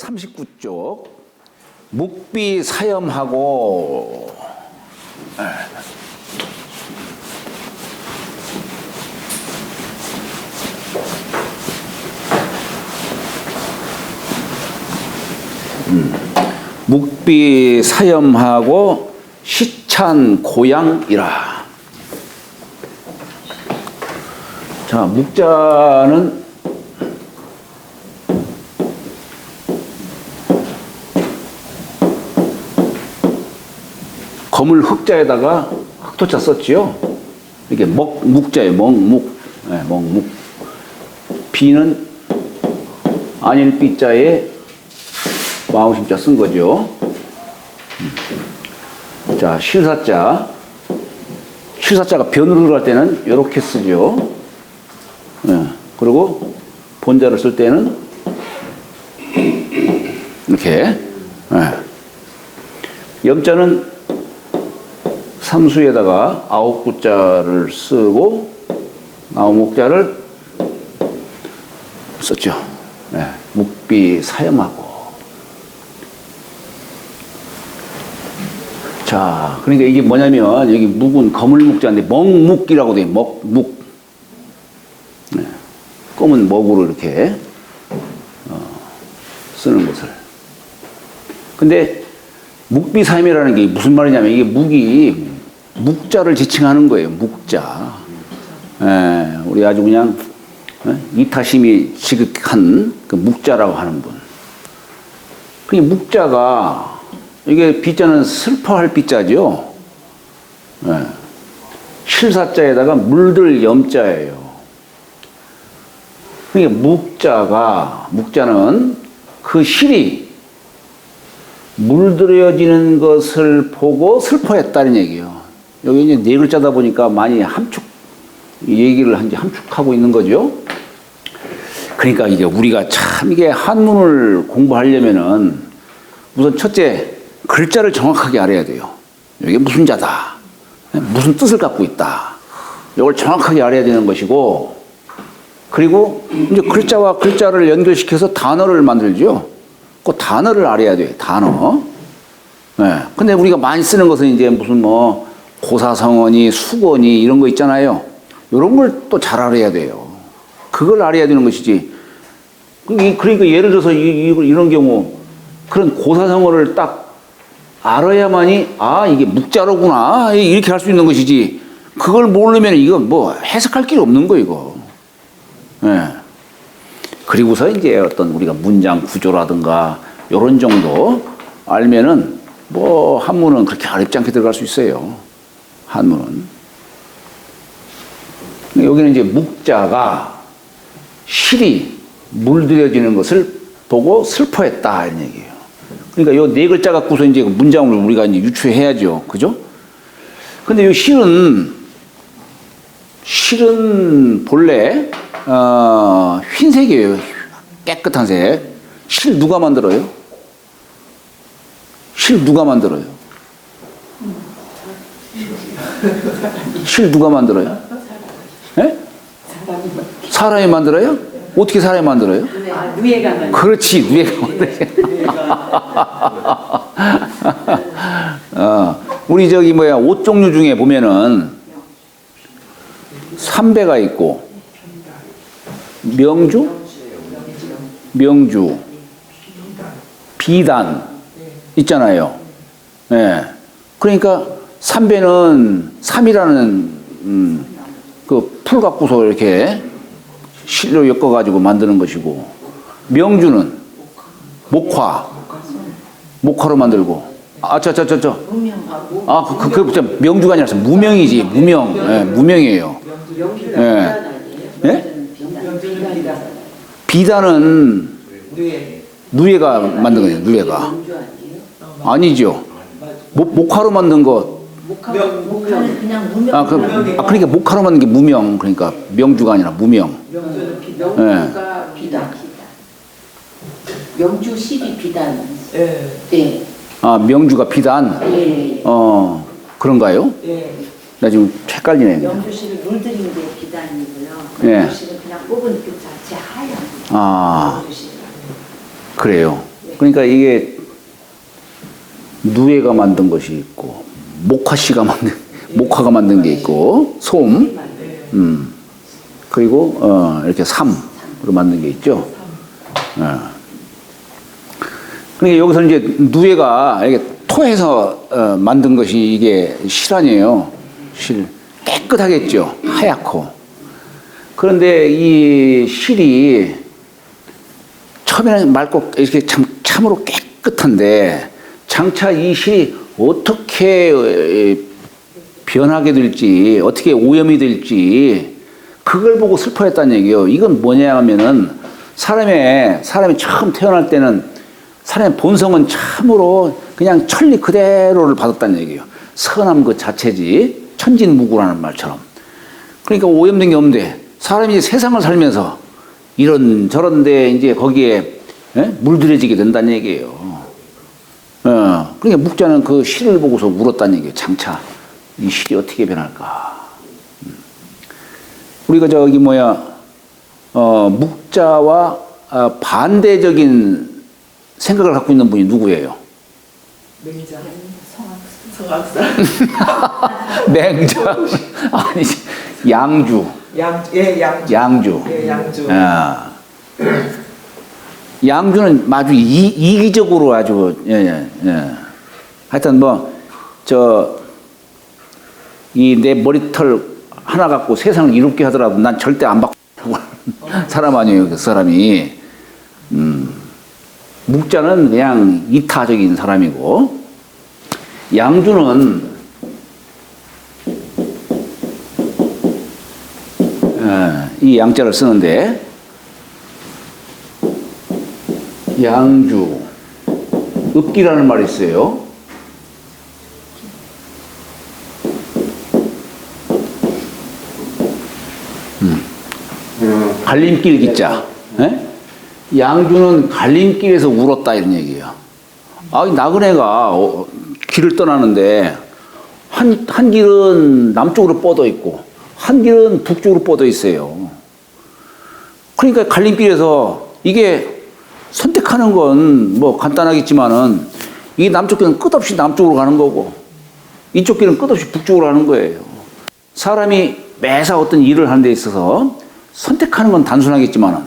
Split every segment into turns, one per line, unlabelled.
39쪽 묵비 사염하고 묵비 사염하고 시찬 고양이라. 자, 묵자는 검을 흑자에다가 흑토자 썼지요. 이게 묵자예요. 먹묵. 네, 먹묵. 비는 안일비자에 마음심자 쓴 거죠. 자, 실사자. 실사자가 변으로 들어갈 때는 이렇게 쓰죠. 네, 그리고 본자를 쓸 때는 이렇게. 네. 염자는 삼수에다가 아홉구자를 쓰고 아홉목자를 썼죠. 네, 묵비 사염하고. 자, 그러니까 이게 뭐냐면 여기 묵은 검을 묵자인데 먹묵이라고 돼. 먹묵. 네, 검은 먹으로 이렇게 쓰는 것을. 근데 묵비 사염이라는 게 무슨 말이냐면 이게 묵이 묵자를 지칭하는 거예요. 묵자. 예, 우리 아주 그냥 이타심이 지극한 그 묵자라고 하는 분. 그 묵자가 이게 비자는 슬퍼할 비자죠. 예. 실사자에다가 물들 염자예요. 그러니까 묵자는 그 실이 물들여지는 것을 보고 슬퍼했다는 얘기예요. 여기 이제 네 글자다 보니까 많이 얘기를 함축하고 있는 거죠. 그러니까 이게 우리가 참 이게 한문을 공부하려면은 우선 첫째 글자를 정확하게 알아야 돼요. 이게 무슨 자다, 무슨 뜻을 갖고 있다. 이걸 정확하게 알아야 되는 것이고, 그리고 이제 글자와 글자를 연결시켜서 단어를 만들죠. 그 단어를 알아야 돼요. 단어. 네. 근데 우리가 많이 쓰는 것은 이제 무슨 뭐 고사성어니 수거니 이런 거 있잖아요. 이런 걸 또 잘 알아야 돼요. 그걸 알아야 되는 것이지. 그러니까 예를 들어서 이런 경우 그런 고사성어를 딱 알아야만이 이게 묵자로구나 이렇게 할 수 있는 것이지. 그걸 모르면 이거 뭐 해석할 길이 없는 거 이거. 네. 그리고서 이제 어떤 우리가 문장 구조라든가 이런 정도 알면은 뭐 한문은 그렇게 어렵지 않게 들어갈 수 있어요. 한문은. 여기는 이제 묵자가 실이 물들여지는 것을 보고 슬퍼했다 이런 얘기예요. 그러니까 요 네 글자 갖고서 이제 문장을 우리가 이제 유추해야죠. 그죠? 근데 이 실은 본래 흰색이에요. 깨끗한 색. 실 누가 만들어요? 실 누가 만들어요? 실 누가 만들어요? 네? 사람이 만들어요? 어떻게 사람이 만들어요?
누에가 만들어요.
그렇지, 누에가 만들어요. 우리 저기 옷 종류 중에 보면은 삼배가 있고 명주, 비단 있잖아요. 예. 네. 그러니까 삼배는 삼이라는 그 풀 갖고서 이렇게 실로 엮어가지고 만드는 것이고, 명주는 목화로 만들고. 그 명주가 아니라 무명이지. 무명. 예, 무명이에요. 예. 예? 비단은 누에가 만든 거예요. 누에가 아니죠. 목화로 만든 거.
목화는 그냥 무명.
그러니까 목화로 만든 게 무명. 그러니까 명주가 아니라 무명.
명주가 비단. 명주 실이 비단. 네.
명주가 비단.
네.
그런가요?
네.
나 지금 헷갈리네.
명주실을 물들인 게 비단이고요.
예.
명주실은 그냥 뽑은 그 자체 하얀.
그래요. 그러니까 이게 누에가 만든 것이 있고, 목화가 만든 게 있고, 솜, 그리고 이렇게 삼으로 만든 게 있죠. 그러니까 여기서 이제 누에가 이게 토해서 만든 것이 이게 실 아니에요. 실. 깨끗하겠죠. 하얗고. 그런데 이 실이 처음에는 맑고 이렇게 참으로 깨끗한데 장차 이 실이 어떻게 변하게 될지, 어떻게 오염이 될지 그걸 보고 슬퍼했다는 얘기예요. 이건 뭐냐 하면은 사람이 처음 태어날 때는 사람의 본성은 참으로 그냥 천리 그대로를 받았다는 얘기예요. 선함 그 자체지. 천진무구라는 말처럼. 그러니까 오염된 게 없는데 사람이 이제 세상을 살면서 이런 저런데 이제 거기에 물들여지게 된다는 얘기예요. 그러니까 묵자는 그 실을 보고서 울었다는 얘기예요. 장차 이 실이 어떻게 변할까. 우리가 묵자와 반대적인 생각을 갖고 있는 분이 누구예요?
맹자. 성악사.
맹자. 아니, 양주.
양주.
양주.
예, 양주.
양주는 아주 이기적으로 아주, 하여튼 이 내 머리털 하나 갖고 세상을 이롭게 하더라도 난 절대 안 바꾸고 사람 아니에요, 그 사람이. 묵자는 그냥 이타적인 사람이고, 양주는 이 양자를 쓰는데, 양주, 읍기라는 말이 있어요. 갈림길 기자. 양주는 갈림길에서 울었다 이런 얘기예요. 나그네가 길을 떠나는데 한 길은 남쪽으로 뻗어 있고 한 길은 북쪽으로 뻗어 있어요. 그러니까 갈림길에서 이게 선택하는 건 뭐 간단하겠지만은 이 남쪽 길은 끝없이 남쪽으로 가는 거고 이쪽 길은 끝없이 북쪽으로 가는 거예요. 사람이 매사 어떤 일을 하는 데 있어서 선택하는 건 단순하겠지만은,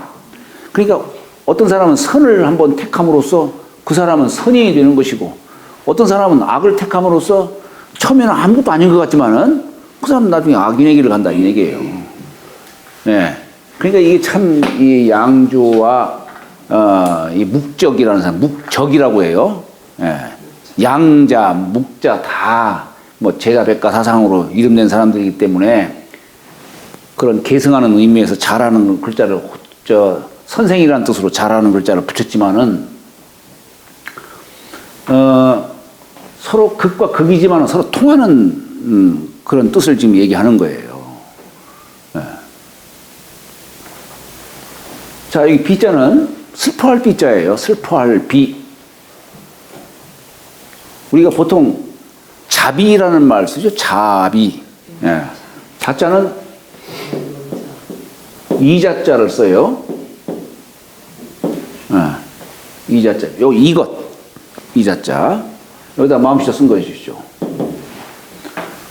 그러니까 어떤 사람은 선을 한번 택함으로써 그 사람은 선인이 되는 것이고, 어떤 사람은 악을 택함으로써 처음에는 아무것도 아닌 것 같지만은 그 사람은 나중에 악인의 길을 간다 이 얘기예요. 그러니까 이게 참 이 양주와 이 묵적이라는 사람, 묵적이라고 해요. 양자, 묵자 다 뭐 제자 백가 사상으로 이름낸 사람들이기 때문에 그런 계승하는 의미에서 잘하는 글자를 선생이라는 뜻으로 잘하는 글자를 붙였지만은 서로 극과 극이지만은 서로 통하는 그런 뜻을 지금 얘기하는 거예요. 자, 여기 비자는 슬퍼할 비자예요. 슬퍼할 비. 우리가 보통 자비라는 말 쓰죠. 자비. 자자는 이자자를 써요. 이자자. 이자자. 여기다 마음씨자 쓴 것이죠.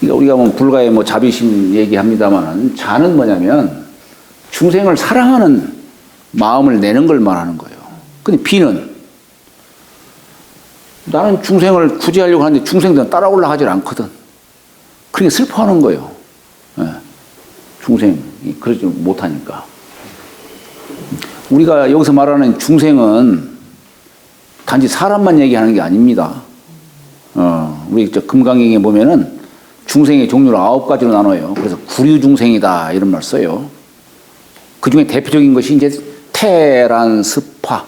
그러니까 우리가 뭐 불가에 뭐 자비심 얘기합니다만은 자는 뭐냐면 중생을 사랑하는 마음을 내는 걸 말하는 거예요. 근데 비는 나는 중생을 구제하려고 하는데 중생들은 따라오려 하질 않거든. 그러니까 슬퍼하는 거예요. 중생이 그러지 못하니까. 우리가 여기서 말하는 중생은 단지 사람만 얘기하는 게 아닙니다. 우리 금강경에 보면은 중생의 종류를 9가지로 나눠요. 그래서 구류중생이다 이런 말 써요. 그 중에 대표적인 것이 이제 태란습화.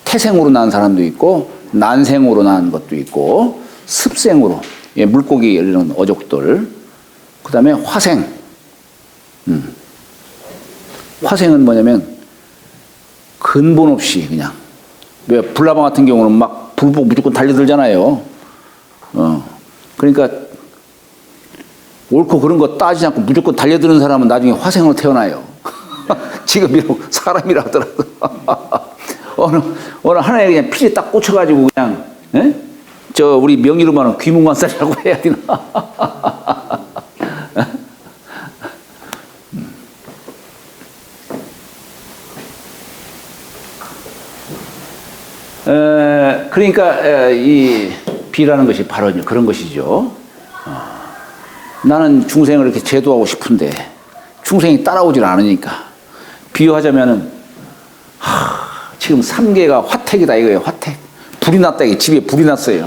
태생으로 난 사람도 있고 난생으로 난 것도 있고 습생으로 물고기 이런 어족들. 그 다음에 화생. 화생은 뭐냐면 근본 없이 그냥, 왜 불나방 같은 경우는 막 불 보고 무조건 달려들잖아요. 그러니까 옳고 그런 거 따지지 않고 무조건 달려드는 사람은 나중에 화생으로 태어나요. 지금 비록 사람이라 하더라도 어느 하나에 그냥 필이 딱 꽂혀가지고 그냥, 예? 저 우리 명의로 말하면 귀문관살이라고 해야 되나? 그러니까 이 비라는 것이 바로 그런 것이죠. 나는 중생을 이렇게 제도하고 싶은데 중생이 따라오질 않으니까 비유하자면은 지금 3계가 화택이다 이거예요. 화택. 불이 났다 이게 집에 불이 났어요.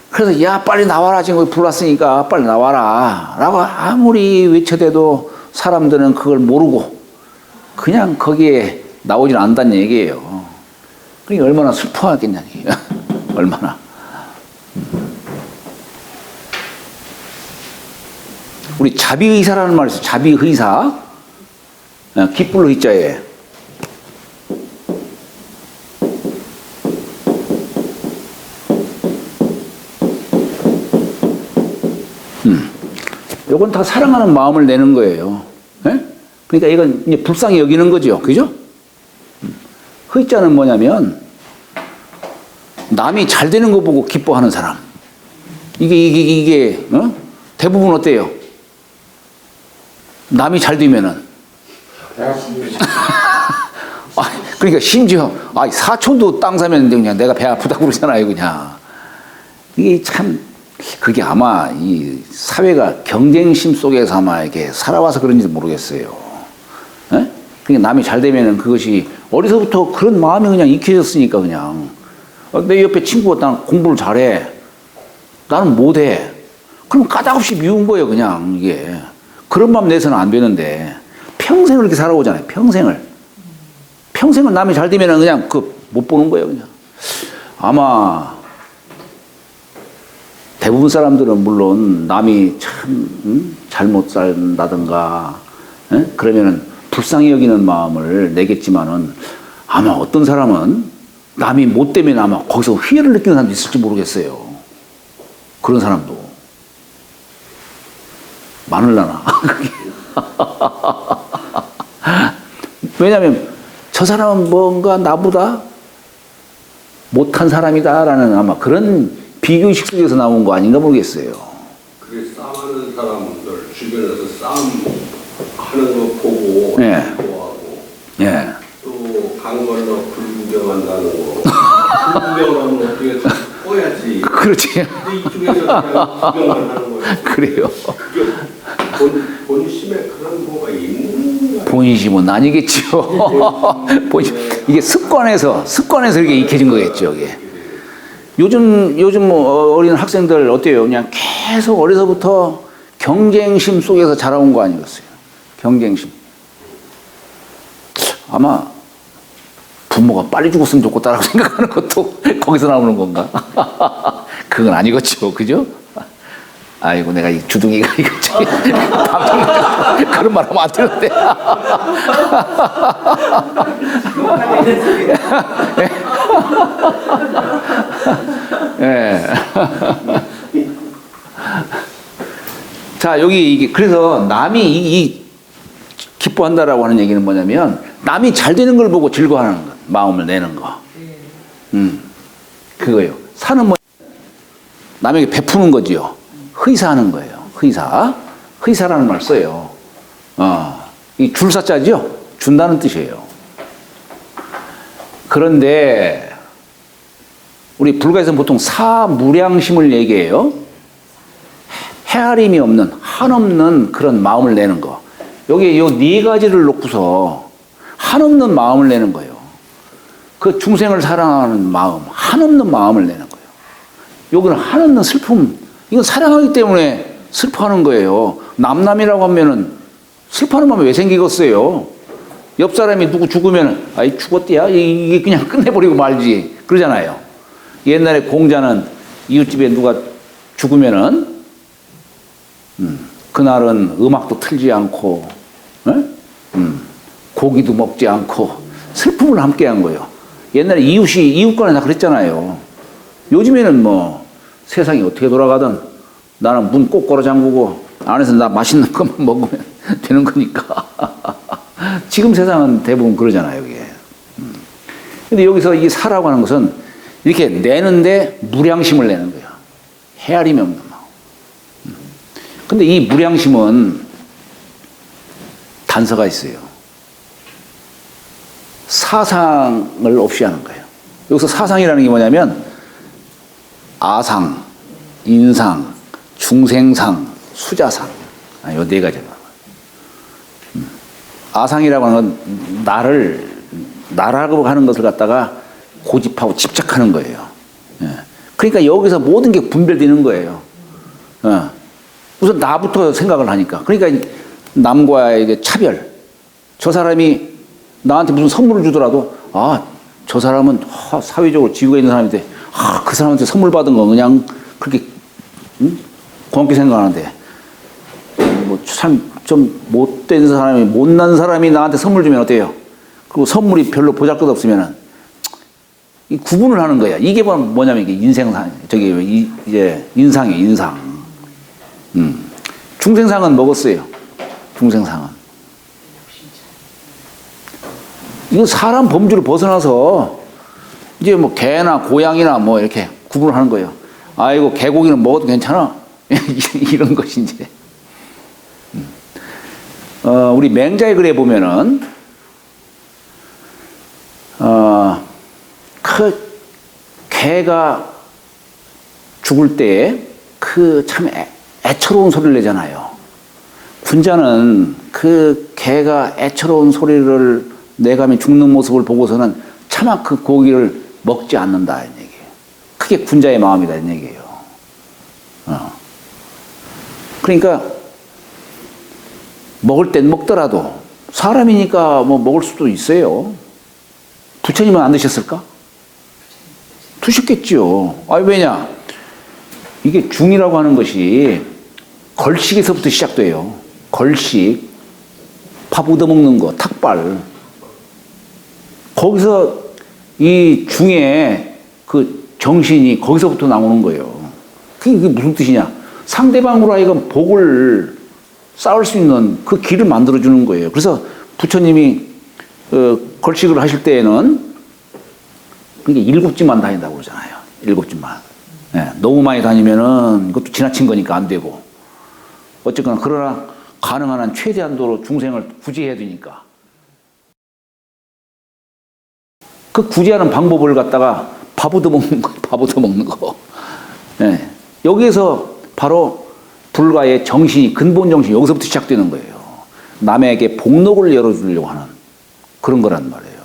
그래서 야 빨리 나와라 지금 불 났으니까 빨리 나와라 라고 아무리 외쳐대도 사람들은 그걸 모르고 그냥 거기에 나오질 않는다는 얘기예요. 그러니까 얼마나 슬퍼하겠냐는 얘기예요. 얼마나. 우리 자비의사라는 말이 있어요. 자비의사. 깃불로 의자에. 요건 다 사랑하는 마음을 내는 거예요. 예? 그러니까 이건 이제 불쌍히 여기는 거죠. 그죠? 의자는 뭐냐면 남이 잘 되는 거 보고 기뻐하는 사람. 이게 대부분 어때요? 남이 잘 되면은 그러니까 심지어 사촌도 땅 사면 그냥 내가 배 아프다고 그러잖아요. 그냥 이게 참 그게 아마 이 사회가 경쟁심 속에서 아마 이렇게 살아와서 그런지 모르겠어요. 예? 그러니까 남이 잘 되면은 그것이 어려서부터 그런 마음이 그냥 익혀졌으니까 그냥 내 옆에 친구가 난 공부를 잘해 나는 못해 그럼 까닭없이 미운 거예요. 그냥 이게 그런 마음 내서는 안 되는데 평생을 이렇게 살아오잖아요. 평생을 남이 잘 되면은 그냥 못 보는 거예요. 그냥 아마 대부분 사람들은 물론 남이 참 잘못 산다든가 그러면은 불쌍히 여기는 마음을 내겠지만은 아마 어떤 사람은 남이 못 되면 아마 거기서 회의를 느끼는 사람도 있을지 모르겠어요. 그런 사람도 많을라나. 왜냐하면 저 사람은 뭔가 나보다 못한 사람이다라는 아마 그런 비교의식 속에서 나온 거 아닌가 모르겠어요.
그게 싸움하는 사람들 주변에서 싸움하는 거 보고
네.
좋아하고
예.
또 강 건너 불 구경한다는 거 불 구경하면 어떻게 꺼야지.
그렇지.
근데 이쪽에서 그냥 구경만 하는 거예요.
그래요.
그게 본심에 그런 뭐가 있는 거야.
본심은 아니겠죠. 이게 습관에서 이렇게 익혀진 거겠죠. 이게. 요즘 뭐 어린 학생들 어때요? 그냥 계속 어려서부터 경쟁심 속에서 자라온 거 아니겠어요? 경쟁심. 아마 부모가 빨리 죽었으면 좋겠다라고 생각하는 것도 거기서 나오는 건가? 그건 아니겠죠. 그죠? 아이고 내가 이 주둥이가 이거 그런 말 하면 안 되는데. 예. 자 여기 이게 그래서 남이 이 기뻐한다라고 하는 얘기는 뭐냐면 남이 잘 되는 걸 보고 즐거워하는 것, 마음을 내는 거. 그거예요. 사는 뭐 남에게 베푸는 거지요. 의사하는 거예요. 의사라는 말 써요. 이 줄사자죠. 준다는 뜻이에요. 그런데 우리 불가에서는 보통 사무량심을 얘기해요. 헤아림이 없는 한없는 그런 마음을 내는 거. 여기 요 네 가지를 놓고서 한없는 마음을 내는 거예요. 그 중생을 사랑하는 마음, 한없는 마음을 내는 거예요. 여기는 한없는 슬픔. 이건 사랑하기 때문에 슬퍼하는 거예요. 남남이라고 하면은 슬퍼하는 마음이 왜 생기겠어요? 옆 사람이 누구 죽으면 아이 죽었대야 이게 그냥 끝내버리고 말지 그러잖아요. 옛날에 공자는 이웃집에 누가 죽으면은 그날은 음악도 틀지 않고 고기도 먹지 않고 슬픔을 함께한 거예요. 옛날에 이웃 간에 다 그랬잖아요. 요즘에는 뭐 세상이 어떻게 돌아가든 나는 문 꼭 걸어 잠그고 안에서 나 맛있는 것만 먹으면 되는 거니까. 지금 세상은 대부분 그러잖아요. 이게. 근데 여기서 이 사라고 하는 것은 이렇게 내는데 무량심을 내는 거예요. 헤아림이 없는 마음. 근데 이 무량심은 단서가 있어요. 사상을 없이 하는 거예요. 여기서 사상이라는 게 뭐냐면 아상, 인상, 중생상, 수자상. 이 네 가지가. 아상이라고 하는 건 나라고 하는 것을 갖다가 고집하고 집착하는 거예요. 그러니까 여기서 모든 게 분별되는 거예요. 우선 나부터 생각을 하니까. 그러니까 남과의 차별. 저 사람이 나한테 무슨 선물을 주더라도 저 사람은 사회적으로 지위가 있는 사람인데 그 사람한테 선물 받은 거 그냥 그렇게 고맙게 생각하는데 뭐 참 좀 못된 사람이 못난 사람이 나한테 선물 주면 어때요? 그리고 선물이 별로 보잘것없으면은 이 구분을 하는 거야. 이게 뭐냐면 이게 인생상 이제 인상이에요. 인상. 중생상은 먹었어요. 중생상은 이건 사람 범주를 벗어나서 이제 뭐 개나 고양이나 뭐 이렇게 구분을 하는 거예요. 아이고 개고기는 먹어도 괜찮아. 이런 것이 이제 우리 맹자의 글에 보면은 그 개가 죽을 때 그 참 애처로운 소리를 내잖아요. 군자는 그 개가 애처로운 소리를 내가며 죽는 모습을 보고서는 차마 그 고기를 먹지 않는다 이런 얘기예요. 그게 군자의 마음이다 이런 얘기예요. 그러니까 먹을 땐 먹더라도 사람이니까 뭐 먹을 수도 있어요. 부처님은 안 드셨을까? 드셨겠지요. 왜냐? 이게 중이라고 하는 것이 걸식에서부터 시작돼요. 걸식, 밥 얻어먹는 거, 탁발. 거기서 이 중에 그 정신이 거기서부터 나오는 거예요. 그게 무슨 뜻이냐? 상대방으로 하여금 복을 쌓을 수 있는 그 길을 만들어주는 거예요. 그래서 부처님이 걸식을 하실 때에는 그게 7집만 다닌다고 그러잖아요. 7집만. 너무 많이 다니면은 이것도 지나친 거니까 안 되고. 어쨌거나 그러나 가능한 한 최대한도로 중생을 구제해야 되니까. 그 구제하는 방법을 갖다가 밥 얻어먹는 거, 밥 얻어먹는 거. 여기에서 바로 불가의 정신이, 근본 정신이 여기서부터 시작되는 거예요. 남에게 복록을 열어주려고 하는 그런 거란 말이에요.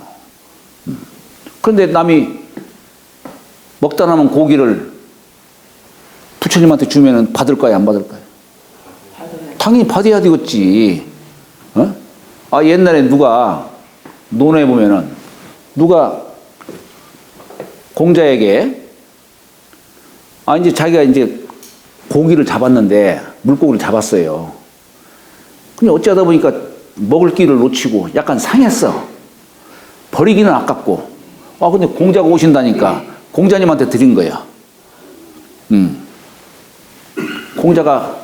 그런데 남이 먹다 남은 고기를 부처님한테 주면은 받을까요, 안 받을까요? 당연히 받아야 되겠지. 옛날에 누가 논에 보면은 누가 공자에게 이제 자기가 이제 고기를 잡았는데 물고기를 잡았어요. 근데 어찌하다 보니까 먹을 기를 놓치고 약간 상했어. 버리기는 아깝고. 근데 공자가 오신다니까 공자님한테 드린 거야. 공자가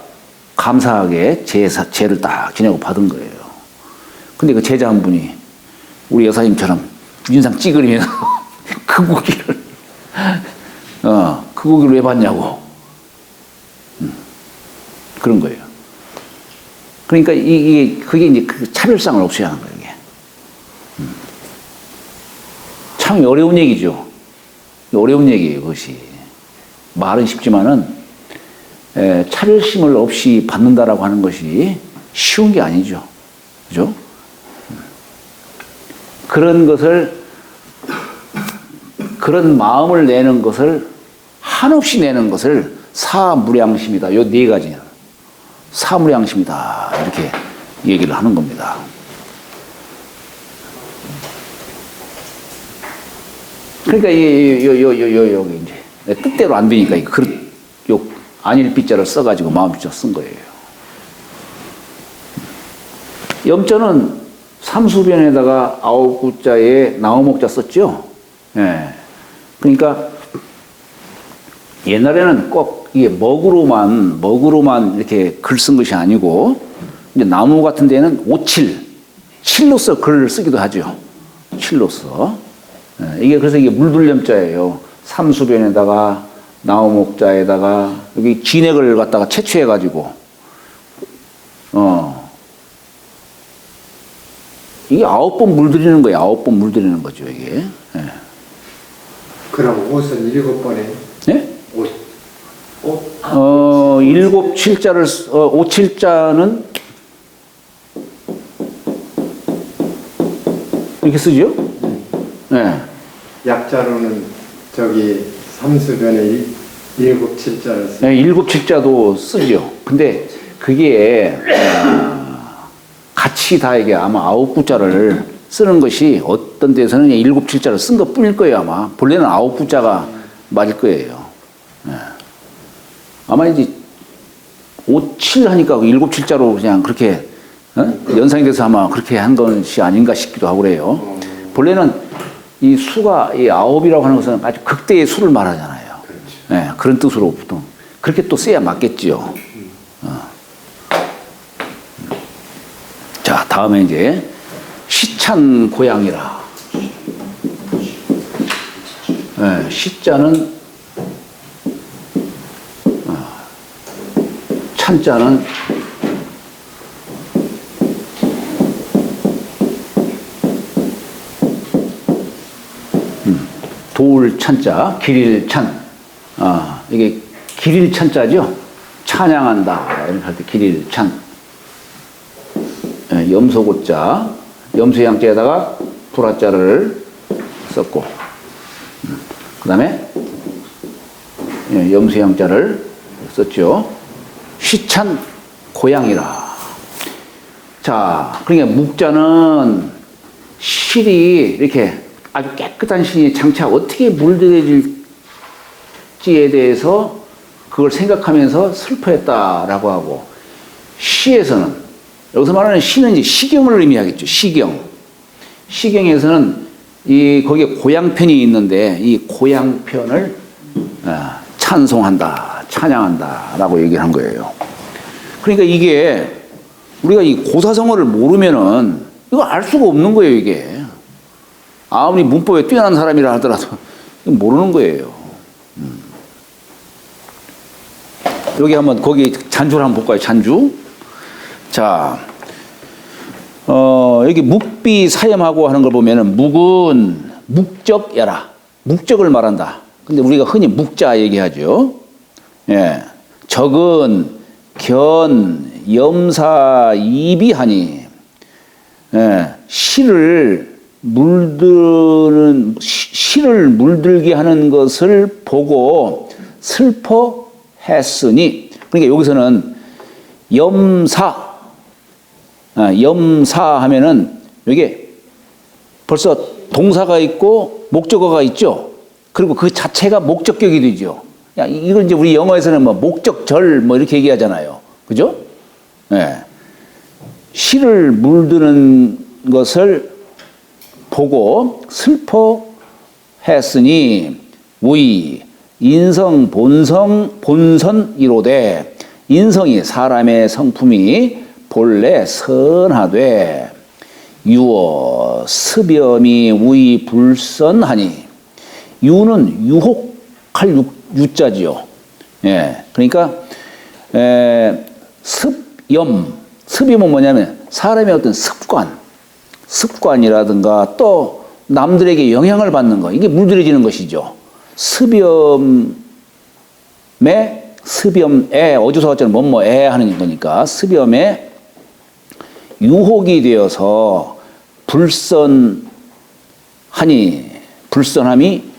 감사하게 제를 딱 지내고 받은 거예요. 근데 그 제자 한 분이 우리 여사님처럼 인상 찌그리면서 그 고기를 그 고기를 왜 받냐고. 그런 거예요. 그러니까 그게 이제 그 차별성을 없애야 하는 거예요, 이게. 참 어려운 얘기죠. 어려운 얘기예요, 그것이. 말은 쉽지만은, 차별심을 없이 받는다라고 하는 것이 쉬운 게 아니죠. 그죠? 그런 마음을 내는 것을, 한없이 내는 것을 사무량심이다. 요 네 가지. 사무량심이다. 이렇게 얘기를 하는 겁니다. 그러니까 여기 이제 뜻대로 안 되니까 이 그릇 요 안일비자를 써가지고 마음비자 쓴 거예요. 염자는 삼수변에다가 9구자에 나오목자 썼죠. 그러니까 옛날에는 꼭 이게 먹으로만 이렇게 글 쓴 것이 아니고, 이제 나무 같은 데는 오칠, 칠로서 글을 쓰기도 하죠. 칠로서. 이게 그래서 이게 물들염자예요. 삼수변에다가 나무목자에다가 여기 진액을 갖다가 채취해가지고 이게 9번 물들이는 거예요. 9번 물들이는 거죠 이게. 예.
그럼 옷은 7번에
네?
옷.
7, 7자를 5, 7자는 이렇게 쓰죠? 네.
약자로는 저기 삼수변에 7, 7자를 쓰.
네, 7, 7자도 쓰죠. 근데 그게 같이 다 이게 아마 9, 9자를 쓰는 것이 어떤 데서는 7, 7자를 쓴 것 뿐일 거예요 아마. 본래는 9, 9자가 맞을 거예요. 네. 아마 이제 5, 7 하니까 7, 7자로 그냥 그렇게 연상이 돼서 아마 그렇게 한 것이 아닌가 싶기도 하고 그래요. 본래는 이 수가 이 9이라고 하는 것은 아주 극대의 수를 말하잖아요. 네, 그런 뜻으로 보통 그렇게 또 써야 맞겠지요. 자, 다음에 이제 시찬 고양이라. 네, 시자는 찬자는 도울 찬자, 길일 찬. 이게 길일 찬자죠. 찬양한다. 이렇게 할 때 길일 찬. 염소고자, 염소양자에다가 불화자를 썼고, 그 다음에 염소양자를 썼죠. 시찬 고양이라. 자, 그러니까 묵자는 실이 이렇게 아주 깨끗한 실이 장차 어떻게 물들여질지에 대해서 그걸 생각하면서 슬퍼했다라고 하고, 시에서는, 여기서 말하는 시는 이제 시경을 의미하겠죠. 시경. 시경에서는 거기에 고향편이 있는데 이 고향편을 찬송한다, 찬양한다 라고 얘기를 한 거예요. 그러니까 이게 우리가 이 고사성어를 모르면은 이거 알 수가 없는 거예요, 이게. 아무리 문법에 뛰어난 사람이라 하더라도 모르는 거예요. 여기 한번 거기 잔주를 한번 볼까요? 잔주. 자, 여기 묵비 사염하고 하는 걸 보면은 묵은 묵적야라. 묵적을 말한다. 근데 우리가 흔히 묵자 얘기하죠. 예. 적은 견 염사 이비하니. 예. 실을 물들게 하는 것을 보고 슬퍼했으니. 그러니까 여기서는 염사 하면은 이게 벌써 동사가 있고 목적어가 있죠. 그리고 그 자체가 목적격이 되죠. 이걸 이제 우리 영어에서는 뭐 목적절 뭐 이렇게 얘기하잖아요. 그죠? 예. 실을 물드는 것을 보고 슬퍼했으니 우이 인성 본선 이로되. 인성이 사람의 성품이 본래 선하되 유어 습염이 우이 불선하니. 유는 유혹할 유자지요. 예, 그러니까 습염은 뭐냐면 사람의 어떤 습관이라든가 또 남들에게 영향을 받는 거, 이게 물들여지는 것이죠. 습염에 어조사화자는 뭐뭐에 하는 거니까 습염에 유혹이 되어서 불선함이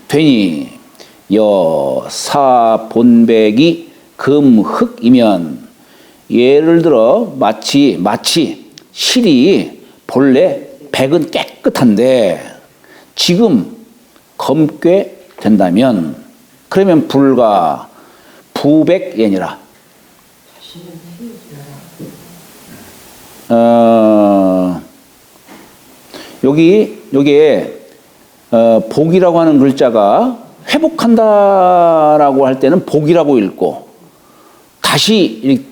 되니 여사 본백이 금흑이면. 예를 들어 마치 실이 본래 백은 깨끗한데 지금 검게 된다면 그러면 불과 부백예니라. 여기에 복이라고 하는 글자가 회복한다라고 할 때는 복이라고 읽고 다시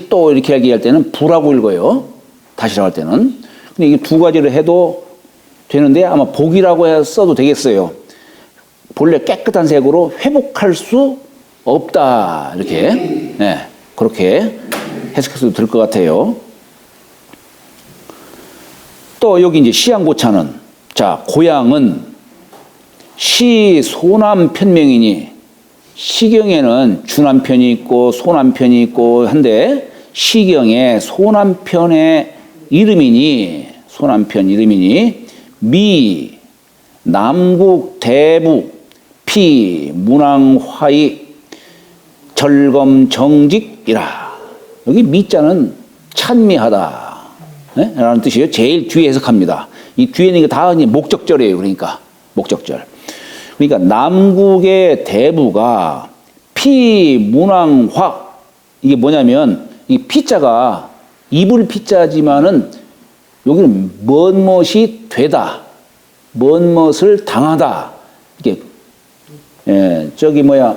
또 이렇게 얘기할 때는 부라고 읽어요. 다시라고 할 때는. 근데 이 두 가지를 해도 되는데 아마 복이라고 써도 되겠어요. 본래 깨끗한 색으로 회복할 수 없다. 이렇게. 네, 그렇게 해석해도 될 것 같아요. 또 여기 이제 시양고차는, 자, 고향은 시 소남 편명이니, 시경에는 주남편이 있고 소남편이 있고 한데, 시경에 소남편의 이름이니, 소남편 이름이니, 미, 남국, 대북, 피, 문왕화이, 절검, 정직이라. 여기 미자는 찬미하다. 네? 라는 뜻이에요. 제일 뒤에 해석합니다. 이 뒤에 있는 게 다 목적절이에요. 그러니까, 목적절. 그러니까 남국의 대부가 피, 문왕화. 이게 뭐냐면, 이 피자가 이불 피자지만은 여기는 뭔 것이 되다. 뭔 것을 당하다. 이게, 예, 저기 뭐야,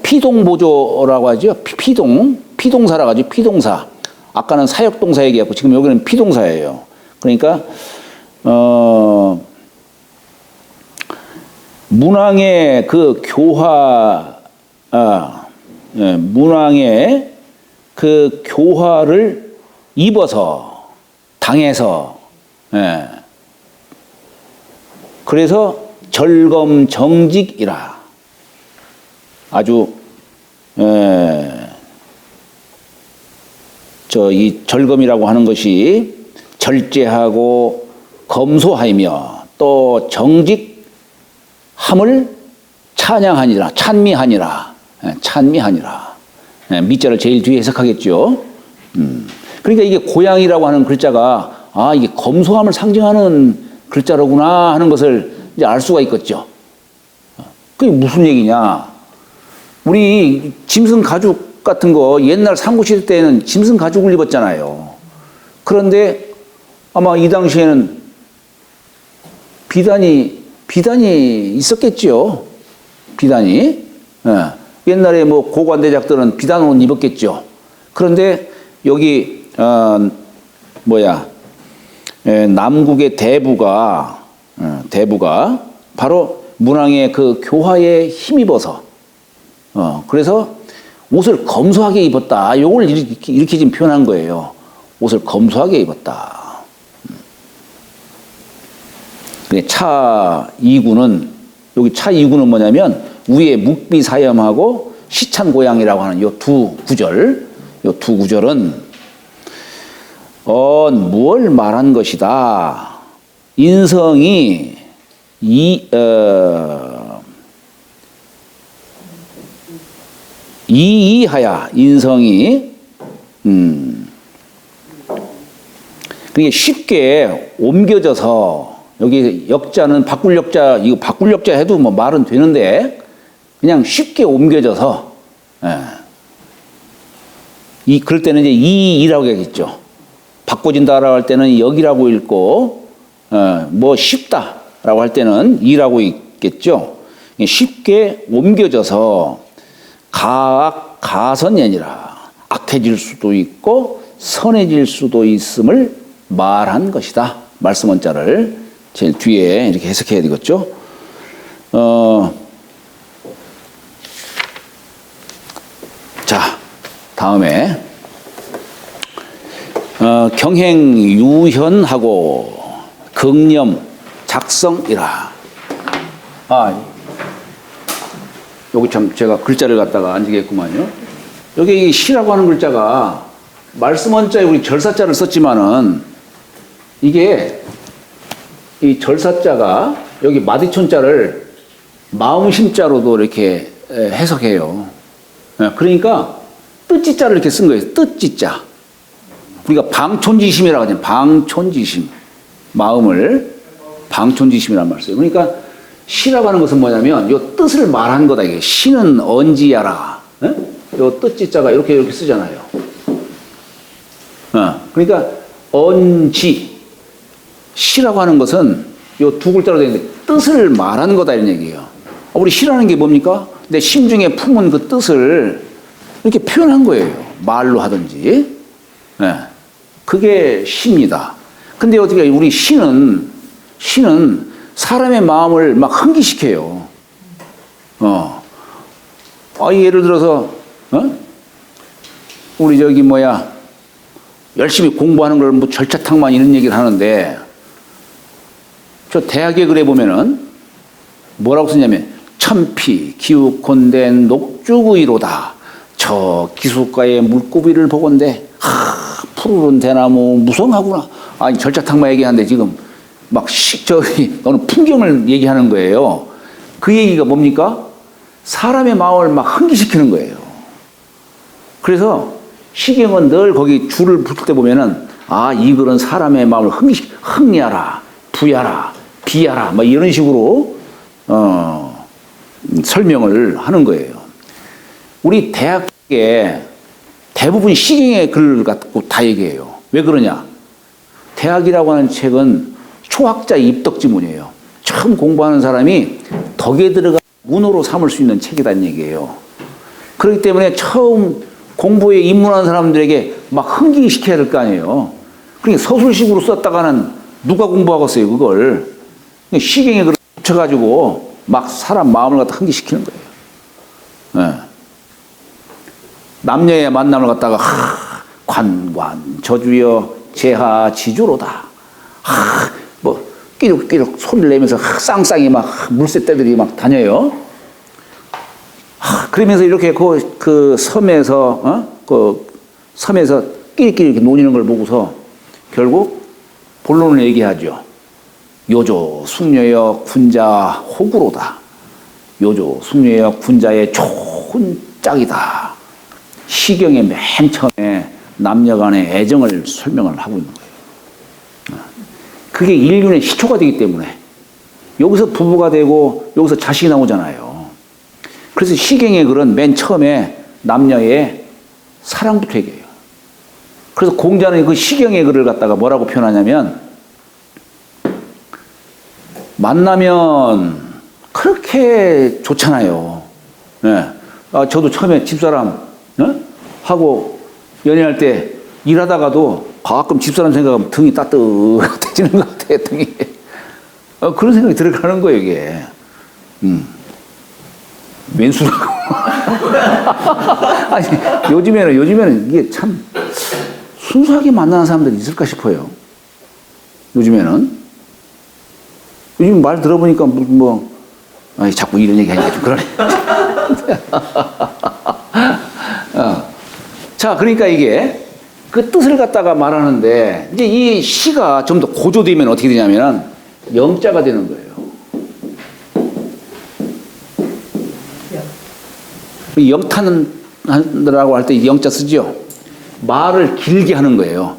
피동보조라고 하죠. 피동사라고 하죠. 피동사. 아까는 사역동사 얘기했고, 지금 여기는 피동사예요. 그러니까, 문왕의 그 문왕의 그 교화를 입어서, 당해서, 예. 그래서 절검정직이라. 아주, 이 절검이라고 하는 것이 절제하고 검소하며 또 정직함을 찬양하니라, 찬미하니라, 찬미하니라. 미자를 제일 뒤에 해석하겠죠. 그러니까 이게 고향이라고 하는 글자가, 아, 이게 검소함을 상징하는 글자로구나 하는 것을 이제 알 수가 있겠죠. 그게 무슨 얘기냐? 우리 짐승 가죽 같은 거 옛날 삼국시대 때는 짐승 가죽을 입었잖아요. 그런데 아마 이 당시에는 비단이 있었겠죠. 비단이. 예. 옛날에 뭐 고관대작들은 비단 옷 입었겠죠. 그런데 여기 남국의 대부가 바로 문왕의 그 교화에 힘입어서 그래서 옷을 검소하게 입었다. 요걸 이렇게 지금 표현한 거예요. 옷을 검소하게 입었다. 차 2구는, 여기 차 2구는 뭐냐면, 위에 묵비사염하고 시찬고양이라고 하는 요 두 구절은, 무엇을 말한 것이다. 인성이, 이이하야, 인성이, 그게 쉽게 옮겨져서, 여기 역자는 바꿀 역자, 이거 바꿀 역자 해도 뭐 말은 되는데, 그냥 쉽게 옮겨져서, 그럴 때는 이제 이라고 하겠죠. 바꿔진다라고 할 때는 여기라고 읽고, 뭐 쉽다라고 할 때는 이라고 읽겠죠. 쉽게 옮겨져서, 가선이 아니라 악해질 수도 있고 선해질 수도 있음을 말한 것이다. 말씀 원자를 제일 뒤에 이렇게 해석해야 되겠죠. 자, 다음에 경행 유현하고 긍념 작성이라. 여기 참 제가 글자를 갖다가 안 지겠구만요. 여기 이 시라고 하는 글자가 말씀 원자에 우리 절사자를 썼지만은 이게 이 절사자가 여기 마디촌자를 마음심자로도 이렇게 해석해요. 그러니까 뜻지자를 이렇게 쓴 거예요. 뜻지자. 우리가 방촌지심이라고 하잖아요. 방촌지심. 마음을 방촌지심이라는 말을 써요. 그러니까 시라고 하는 것은 뭐냐면 요 뜻을 말한 거다. 이게 시는 언지야라. 요 뜻지자가 이렇게 쓰잖아요. 그러니까 언지 시라고 하는 것은 요 두 글자로 되어 있는데 뜻을 말하는 거다 이런 얘기예요. 우리 시라는 게 뭡니까? 내 심중에 품은 그 뜻을 이렇게 표현한 거예요. 말로 하든지. 그게 시입니다. 근데 어떻게 우리 신은 사람의 마음을 막 흥기시켜요. 예를 들어서 우리 저기 뭐야 열심히 공부하는 걸 뭐 절차탕만 이런 얘기를 하는데 저 대학에 그래 보면은 뭐라고 쓰냐면 천피 기우콘된 녹주구이로다. 저 기슭가의 물고비를 보건대 푸르른 대나무 무성하구나. 아니 절차탕만 얘기하는데 지금 막 저기 어느 풍경을 얘기하는 거예요. 그 얘기가 뭡니까? 사람의 마음을 막 흥기시키는 거예요. 그래서 시경은 늘 거기 줄을 붙을 때 보면은 이 글은 사람의 마음을 흥미하라, 부야라, 비하라, 뭐 이런 식으로 설명을 하는 거예요. 우리 대학에 대부분 시경의 글을 갖고 다 얘기해요. 왜 그러냐? 대학이라고 하는 책은 초학자 입덕지문이에요. 처음 공부하는 사람이 덕에 들어가 문호로 삼을 수 있는 책이라는 얘기예요. 그렇기 때문에 처음 공부에 입문하는 사람들에게 막 흥기시켜야 될 거 아니에요. 그러니까 서술식으로 썼다가는 누가 공부하겠어요, 그걸. 시경에 그걸 붙여가지고 막 사람 마음을 갖다 흥기시키는 거예요. 네. 남녀의 만남을 갖다가 관관 저주여 제하 지주로다. 뭐 끼룩끼룩 소리를 내면서 쌍쌍이 막 물새 떼들이 막 다녀요. 그러면서 이렇게 그 섬에서 섬에서 끼리끼리 이렇게 노니는 걸 보고서 결국 본론을 얘기하죠. 요조 숙녀여 군자 호구로다. 요조 숙녀여 군자의 좋은 짝이다. 시경의 맨 처음에 남녀 간의 애정을 설명을 하고 있는 거예요. 그게 인륜의 시초가 되기 때문에 여기서 부부가 되고 여기서 자식이 나오잖아요. 그래서 시경의 글은 맨 처음에 남녀의 사랑부터 얘기해요. 그래서 공자는 그 시경의 글을 갖다가 뭐라고 표현하냐면 만나면 그렇게 좋잖아요. 네. 저도 처음에 집사람 하고 연애할 때 일하다가도 가끔 집사람 생각하면 등이 따뜻해지는 것 같아요. 등이. 그런 생각이 들어가는 거예요, 이게. 왼수라고. 아니, 요즘에는 이게 참 순수하게 만나는 사람들이 있을까 싶어요. 요즘 말 들어보니까 자꾸 이런 얘기 하니까 좀 그러네. 자, 그러니까 이게 그 뜻을 갖다가 말하는데 이제 이 시가 좀 더 고조되면 어떻게 되냐면 영자가 되는 거예요. 영탄이라고 할 때 영자 쓰죠. 말을 길게 하는 거예요.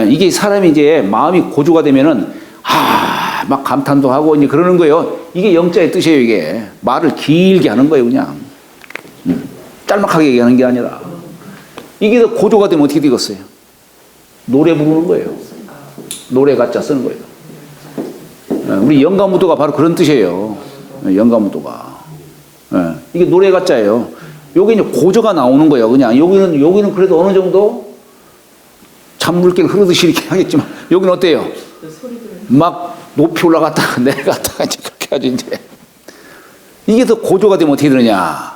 이게 사람이 이제 마음이 고조가 되면은 막 감탄도 하고 이제 그러는 거예요. 이게 영자의 뜻이에요. 이게 말을 길게 하는 거예요. 그냥 짤막하게 얘기하는 게 아니라 이게 더 고조가 되면 어떻게 되겠어요? 노래 부르는 거예요. 노래 가짜 쓰는 거예요. 우리 영가무도가 바로 그런 뜻이에요. 영가무도가. 이게 노래 가짜예요. 여기 이제 고저가 나오는 거예요. 그냥 여기는 그래도 어느 정도 잔물길 흐르듯이 이렇게 하겠지만 여기는 어때요? 막 높이 올라갔다가 내려갔다가 이제 그렇게 하죠. 이제 이게 더 고조가 되면 어떻게 되느냐?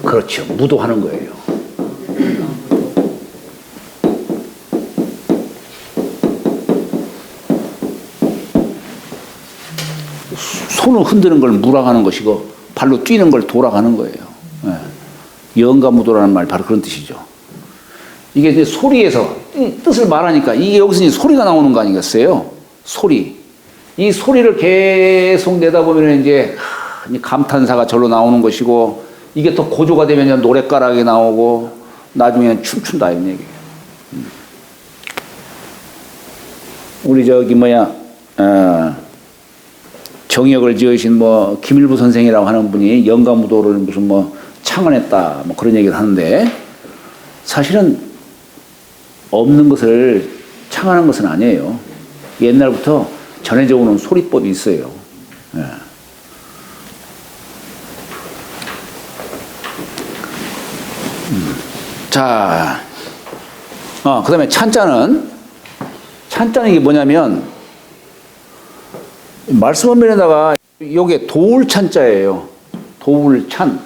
그렇죠. 무도하는 거예요. 손을 흔드는 걸 무라가는 것이고 발로 뛰는 걸 돌아가는 거예요. 영가무도라는 말 바로 그런 뜻이죠. 이게 이제 소리에서 뜻을 말하니까 이게 여기서 이제 소리가 나오는 거 아니겠어요? 소리. 이 소리를 계속 내다보면 이제 감탄사가 절로 나오는 것이고 이게 더 고조가 되면 노랫가락이 나오고 나중에는 춤춘다 이런 얘기예요. 우리 정역을 지으신 김일부 선생이라고 하는 분이 영가무도를 무슨 창안했다 그런 얘기를 하는데 사실은 없는 것을 창안한 것은 아니에요. 옛날부터 전해져 오는 소리법이 있어요. 자, 그 다음에 찬자는 찬자는 이게 뭐냐면 말씀 화면에다가 요게 도울찬자예요. 도울찬.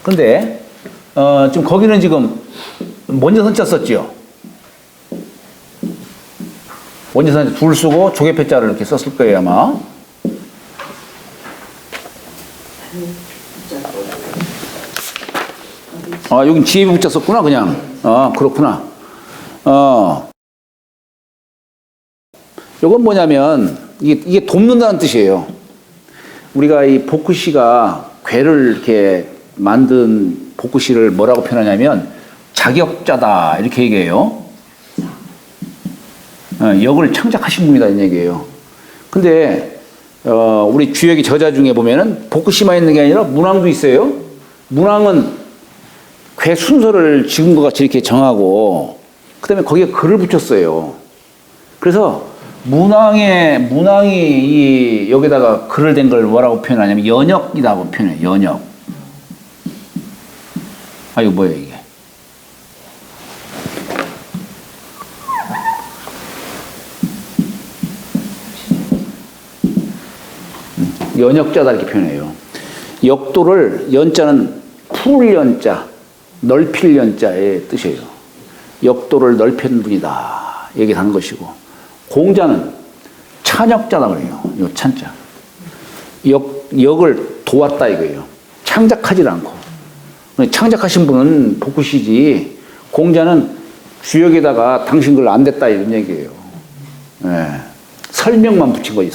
근데 지금 거기는 지금 먼저 선자 썼지요. 먼저 선자 둘 쓰고 조개패자를 이렇게 썼을 거예요 아마. 아 여긴 지혜비 붙자 썼구나 그냥. 아 그렇구나. 요건 뭐냐면 이게 돕는다는 뜻이에요. 우리가 이 복구시가 괴를 이렇게 만든 복구시를 뭐라고 표현하냐면 자격자다 이렇게 얘기해요. 역을 창작하신 분이다 이 얘기예요. 근데 우리 주역의 저자 중에 보면은 복구시만 있는 게 아니라 문왕도 있어요. 문왕은 괴 순서를 지금과 같이 이렇게 정하고 그다음에 거기에 글을 붙였어요. 그래서 문왕이 이 여기다가 글을 댄 걸 뭐라고 표현하냐면 연역이라고 표현해요. 연역. 아 이거 뭐예요 이게? 연역자다 이렇게 표현해요. 역도를 연자는 풀 연자, 넓힐 연자의 뜻이에요. 역도를 넓힌 분이다 얘기하는 것이고 공자는 찬역자다 그래요. 요 찬자. 역을 도왔다 이거예요. 창작하지 않고. 창작하신 분은 복구시지 공자는 주역에다가 당신 글 안 됐다 이런 얘기예요. 네. 설명만 붙인 거지.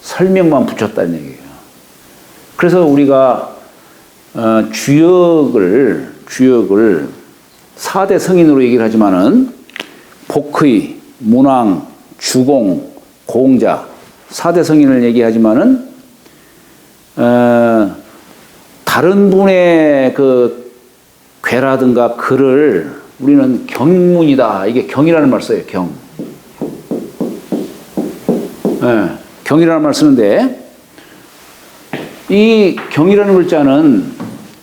설명만 붙였다는 얘기예요. 그래서 우리가 주역을 4대 성인으로 얘기를 하지만은 복의, 문왕, 주공, 공자 4대 성인을 얘기하지만은 다른 분의 그 괴라든가 글을 우리는 경문이다. 이게 경이라는 말 써요. 경. 경이라는 말 쓰는데 이 경이라는 글자는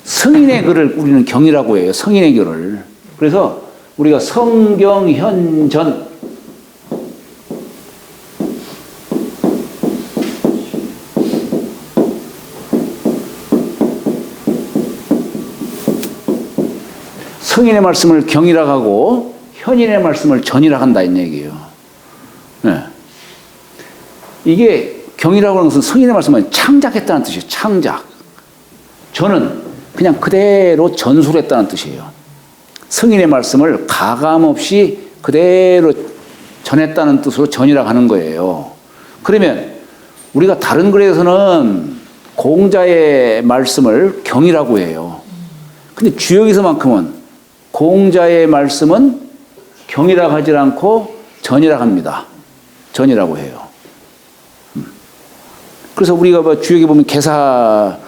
성인의 글을 우리는 경이라고 해요. 성인의 글을. 그래서 우리가 성경현전 성인의 말씀을 경이라고 하고 현인의 말씀을 전이라고 한다 이 얘기예요. 네. 이게 경이라고 하는 것은 성인의 말씀을 창작했다는 뜻이에요. 창작. 전은 그냥 그대로 전술했다는 뜻이에요. 성인의 말씀을 가감없이 그대로 전했다는 뜻으로 전이라고 하는 거예요. 그러면 우리가 다른 글에서는 공자의 말씀을 경이라고 해요. 근데 주역에서만큼은 공자의 말씀은 경이라고 하지 않고 전이라고 합니다. 전이라고 해요. 그래서 우리가 뭐 주역에 보면 개사편은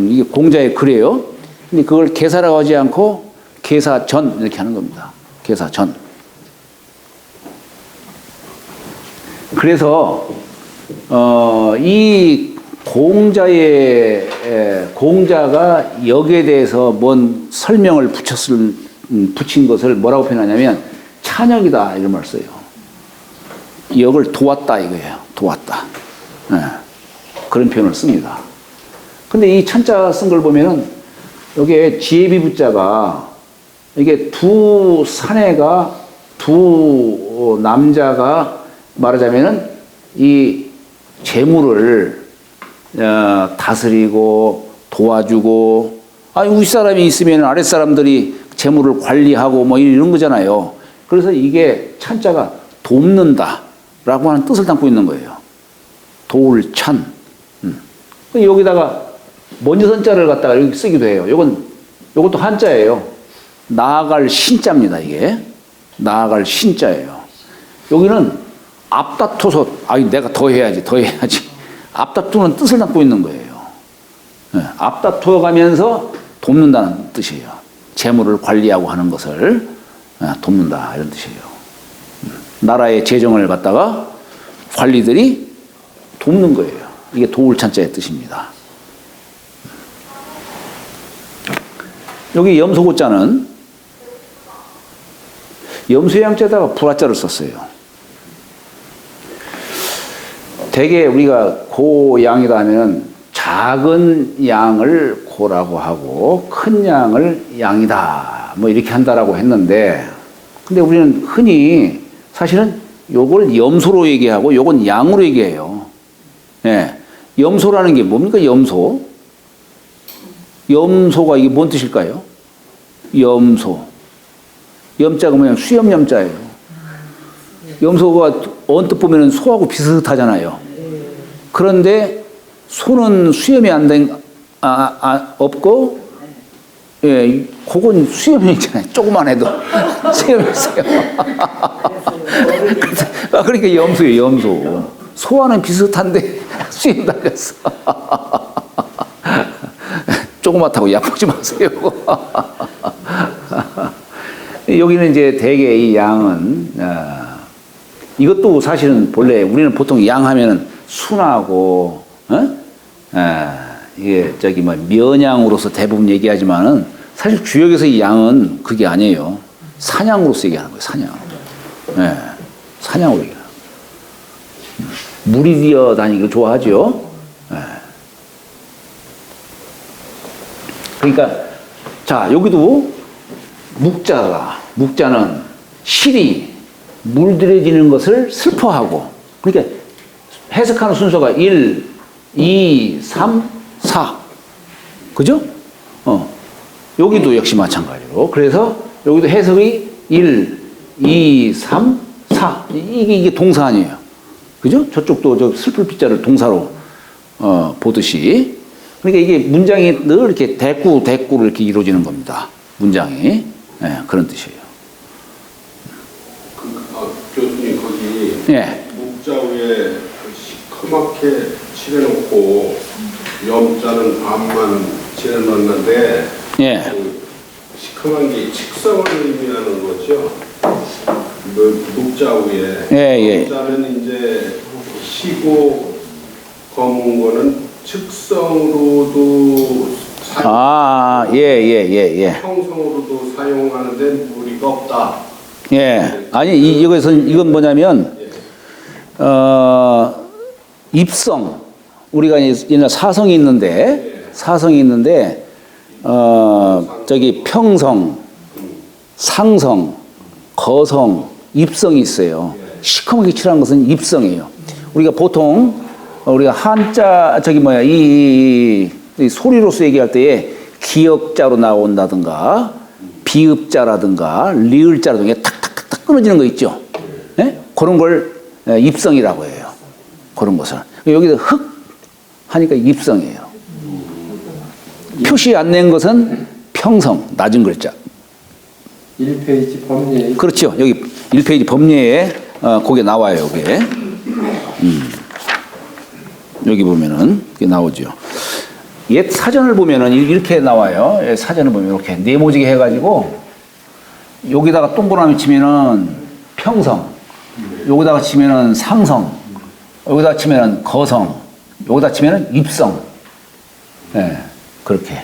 이게 공자의 글이에요. 근데 그걸 개사라고 하지 않고 개사전 이렇게 하는 겁니다. 개사전. 그래서 이 공자가 역에 대해서 뭔 설명을 붙인 것을 뭐라고 표현하냐면 찬역이다 이런 말 써요. 역을 도왔다 이거예요. 도왔다. 네. 그런 표현을 씁니다. 근데 이 찬자 쓴 걸 보면은 여기에 지혜비 부자가 이게 두 사내가 두 남자가 말하자면은 이 재물을 다스리고 도와주고 윗사람이 있으면 아랫사람들이 재물을 관리하고 뭐 이런 거잖아요. 그래서 이게 찬자가 돕는다 라고 하는 뜻을 담고 있는 거예요. 도울찬. 여기다가 먼저 선자를 갖다가 여기 쓰기도 해요. 요것도 한자예요. 나아갈 신자입니다, 이게. 나아갈 신자예요. 여기는 앞다퉈서, 내가 더 해야지. 앞다투는 뜻을 담고 있는 거예요. 앞다투어 가면서 돕는다는 뜻이에요. 재물을 관리하고 하는 것을 돕는다, 이런 뜻이에요. 나라의 재정을 갖다가 관리들이 돕는 거예요. 이게 도울찬자의 뜻입니다. 여기 염소고자는 염소양자에다가 불화자를 썼어요. 대개 우리가 고양이다 하면 작은 양을 고라고 하고 큰 양을 양이다 뭐 이렇게 한다라고 했는데, 근데 우리는 흔히 사실은 요걸 염소로 얘기하고 요건 양으로 얘기해요. 예. 염소라는 게 뭡니까? 염소가 이게 뭔 뜻일까요? 염소. 염자가 뭐냐? 수염 염자예요. 염소가 언뜻 보면 소하고 비슷하잖아요. 그런데 소는 수염이 없고, 예, 그건 수염이 있잖아요. 조그만 해도 수염이 있어요. 그러니까 염소예요, 염소. 소와는 비슷한데 수염 달렸어. 조그맣다고 약보지 마세요. 여기는 이제 대개 이 양은, 이것도 사실은 본래 우리는 보통 양 하면은 순하고, 이게 저기 뭐 면양으로서 대부분 얘기하지만은 사실 주역에서 이 양은 그게 아니에요. 사냥으로서 얘기하는 거예요, 사냥. 예, 사냥으로 얘기하는 거예요. 무리 뛰어 다니기를 좋아하죠. 예. 그러니까, 자, 여기도 묵자는 실이 물들여지는 것을 슬퍼하고, 그러니까 해석하는 순서가 1, 2, 3, 4. 그죠? 여기도 역시 마찬가지로. 그래서 여기도 해석이 1, 2, 3, 4. 이게 동사 아니에요. 그죠? 저쪽도 저 슬플 빗자를 동사로 보듯이. 그러니까 이게 문장이 늘 이렇게 대꾸로 이렇게 이루어지는 겁니다. 문장이. 네, 그런 뜻이에요.
교수님 거기
예.
묵자 위에 시커멓게 칠해놓고 염자는 반만 칠해놨는데
예.
그 시커먼 게 칙성을 의미하는 거죠. 묵자 위에
예.
염자는 이제 시고 검은 거는 측성으로도
예.
평성으로도 사용하는데 무리가 없다.
예. 아니, 이건 뭐냐면, 입성. 우리가 옛날 사성이 있는데, 저기 평성, 상성, 거성, 입성이 있어요. 시커멓게 칠한 것은 입성이에요. 우리가 보통, 우리가 한자, 이 소리로서 얘기할 때에 기역자로 나온다든가, 비읍자라든가, 리을자라든가, 탁탁탁탁 끊어지는 거 있죠. 예? 그런 걸 입성이라고 해요. 그런 것을. 여기서 흑 하니까 입성이에요. 표시 안 낸 것은 평성, 낮은 글자.
1페이지 법례.
그렇죠. 여기 1페이지 법례에 그게 나와요. 그게. 여기 보면은 그게 나오죠. 옛 사전을 보면은 이렇게 나와요. 옛 사전을 보면 이렇게 네모지게 해가지고 여기다가 동그라미 치면은 평성, 여기다가 치면은 상성, 여기다가 치면은 거성, 여기다 치면은 입성. 예, 그렇게.